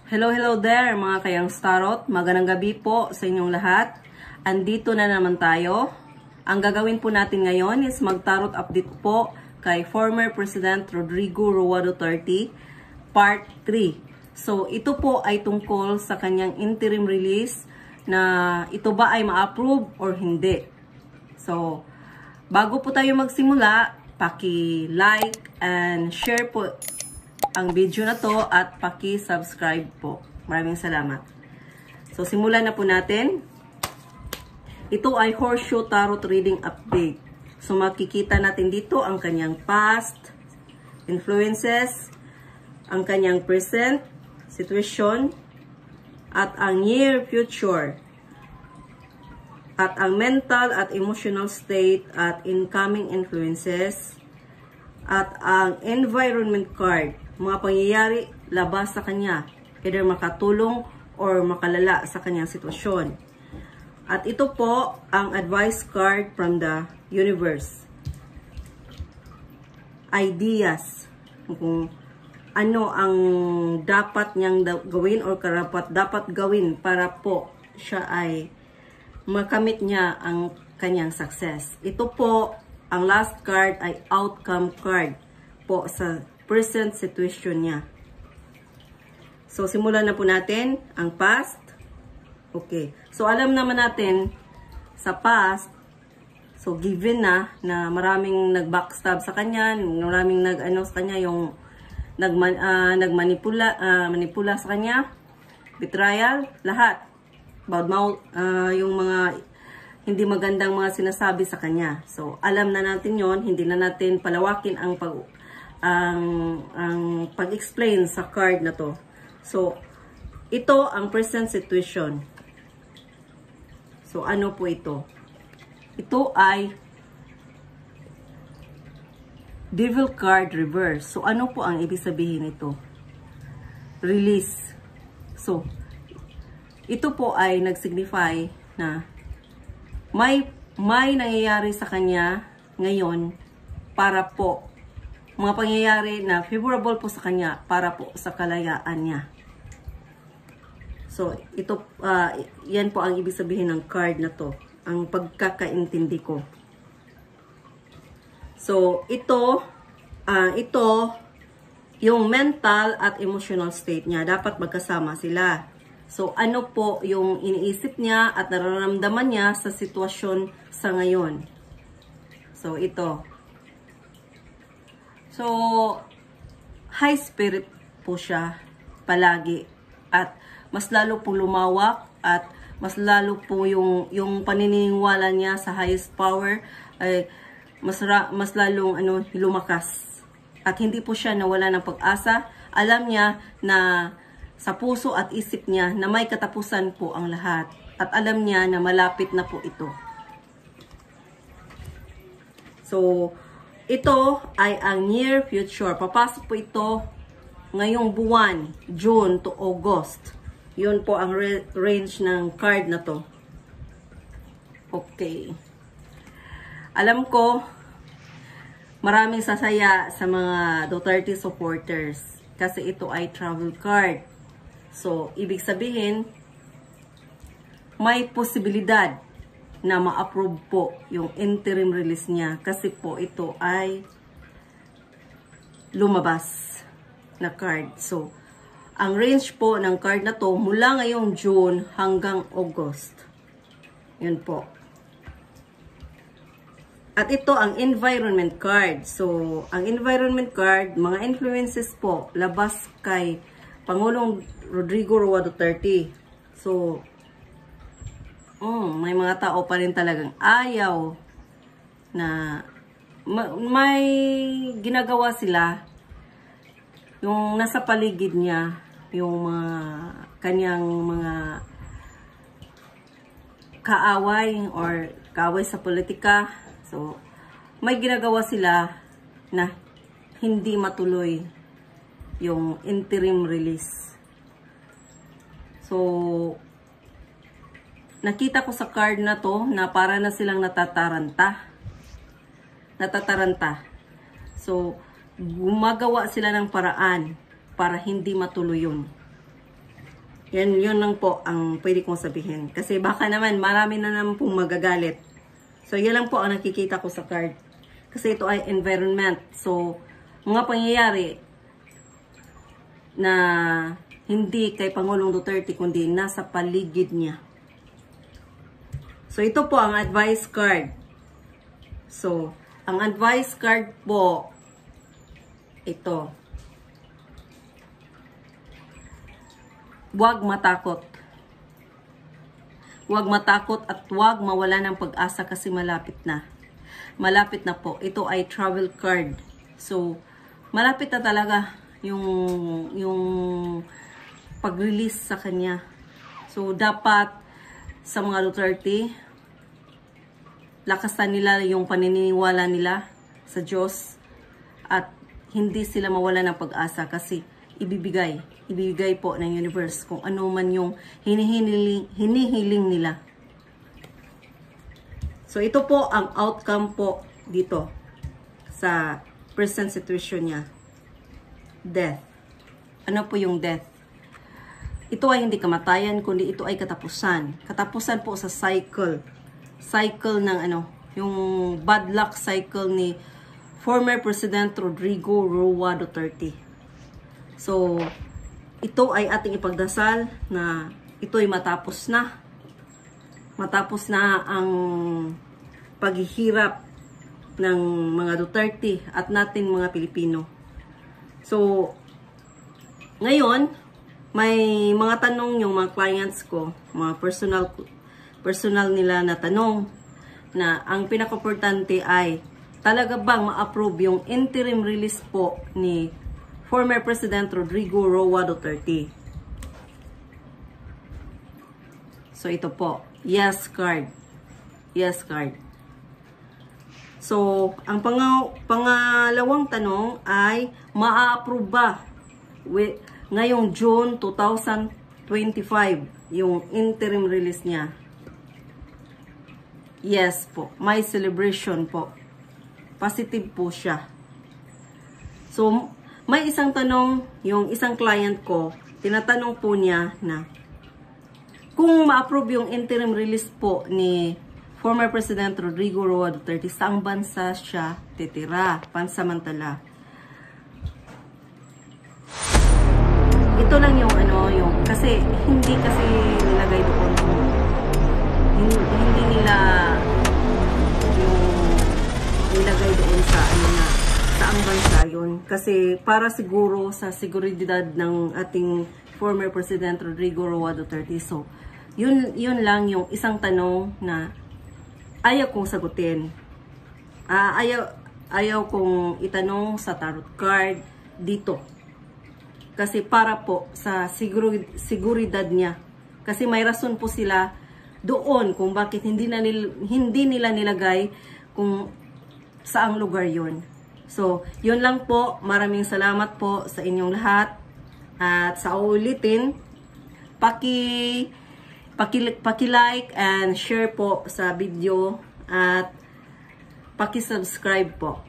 Hello there mga kayang Starot. Magandang gabi po sa inyong lahat. Andito na naman tayo. Ang gagawin po natin ngayon is mag-tarot update po kay former President Rodrigo Roa Duterte, Part 3. So, ito po ay tungkol sa kanyang interim release na ito ba ay ma-approve or hindi. So, bago po tayo magsimula, paki-like and share po ang video na to at paki-subscribe po. Maraming salamat. So, simulan na po natin. Ito ay Horseshoe Tarot Reading Update. So, makikita natin dito ang kanyang past influences, ang kanyang present situation, at ang near future, at ang mental at emotional state at incoming influences, at ang environment card, mga pangyayari labas sa kanya, either makatulong or makalala sa kanyang sitwasyon. At ito po ang advice card from the universe. Ideas, kung ano ang dapat niyang gawin or karapat dapat gawin para po siya ay makamit niya ang kanyang success. Ito po, ang last card ay outcome card po sa present situation niya. So, simulan na po natin ang past. Okay. So, alam naman natin sa past, so given na maraming nag-backstab sa kanya, maraming nag-ano sa kanya, yung manipula sa kanya, betrayal, lahat. About mouth, yung mga hindi magandang mga sinasabi sa kanya. So, alam na natin yon, hindi na natin palawakin ang pag-explain sa card na to. So, ito ang present situation. So, ano po ito? Ito ay Devil card reverse. So, ano po ang ibig sabihin nito? Release. So, ito po ay nag-signify na may nangyayari sa kanya ngayon para po mga pangyayari na favorable po sa kanya para po sa kalayaan niya. So, ito, yan po ang ibig sabihin ng card na to. Ang pagkakaintindi ko. So, ito, yung mental at emotional state niya. Dapat magkasama sila. So, ano po yung iniisip niya at nararamdaman niya sa sitwasyon sa ngayon. So, ito. So, high spirit po siya palagi. At mas lalo pong lumawak at mas lalo po yung paniniwala niya sa highest power ay mas lalong lumakas. At hindi po siya nawala ng pag-asa. Alam niya na sa puso at isip niya na may katapusan po ang lahat. At alam niya na malapit na po ito. So, ito ay ang near future. Papasok po ito ngayong buwan, June to August. Yun po ang range ng card na to. Okay. Alam ko, maraming sasaya sa mga Duterte supporters kasi ito ay travel card. So, ibig sabihin, may posibilidad na ma-approve po yung interim release niya kasi po ito ay lumabas na card. So, ang range po ng card na to mula ngayong June hanggang August. Yun po. At ito ang environment card. So, ang environment card, mga influences po, labas kay Pangulong Rodrigo Roa Duterte. So, may mga tao pa rin talagang ayaw na may ginagawa sila yung nasa paligid niya, yung mga kanyang mga kaaway or kaaway sa politika. So, may ginagawa sila na hindi matuloy yung interim release. So, nakita ko sa card na to na para na silang natataranta. So, gumagawa sila ng paraan para hindi matuloy yun. Yun lang po ang pwede kong sabihin. Kasi baka naman marami na naman pong magagalit. So, yan lang po ang nakikita ko sa card. Kasi ito ay environment. So, mga pangyayari na hindi kay Pangulong Duterte, kundi nasa paligid niya. So, ito po ang advice card. So, ang advice card po, ito. Huwag matakot. Huwag matakot at huwag mawala ng pag-asa kasi malapit na. Malapit na po. Ito ay travel card. So, malapit na talaga yung pag-release sa kanya. So, dapat sa mga Duterte, lakasan nila yung paniniwala nila sa Diyos at hindi sila mawala ng pag-asa kasi ibibigay po ng universe kung ano man yung hinihiling nila. So, ito po ang outcome po dito sa present situation niya. Death. Ano po yung death? Ito ay hindi kamatayan, kundi ito ay katapusan. Katapusan po sa cycle. Cycle ng yung bad luck cycle ni former President Rodrigo Roa Duterte. So, ito ay ating ipagdasal na ito ay matapos na. Matapos na ang paghihirap ng mga Duterte at nating mga Pilipino. So, ngayon, may mga tanong yung mga clients ko, mga personal nila na tanong na ang pinaka-importante ay talaga bang ma-approve yung interim release po ni former President Rodrigo Roa Duterte. So, ito po. Yes card. Yes card. So, ang pangalawang tanong ay ma-approve ba ngayong June 2025 yung interim release niya? Yes po. May celebration po. Positive po siya. So, may isang tanong, yung isang client ko, tinatanong po niya na kung ma-approve yung interim release po ni former President Rodrigo Roa Duterte, saang bansa siya titira pansamantala? Ito lang yung kasi hindi kasi nilagay doon. Hindi nila yung nilagay doon sa saang bansa yun. Kasi para siguro sa seguridad ng ating former President Rodrigo Roa Duterte. So, yun lang yung isang tanong na ayaw kong sagutin. Ayaw kong itanong sa tarot card dito. Kasi para po sa seguridad niya. Kasi may rason po sila doon kung bakit hindi nila nilagay kung saang lugar yun. So, yun lang po. Maraming salamat po sa inyong lahat. At sa uulitin, paki-like and share po sa video at paki-subscribe po.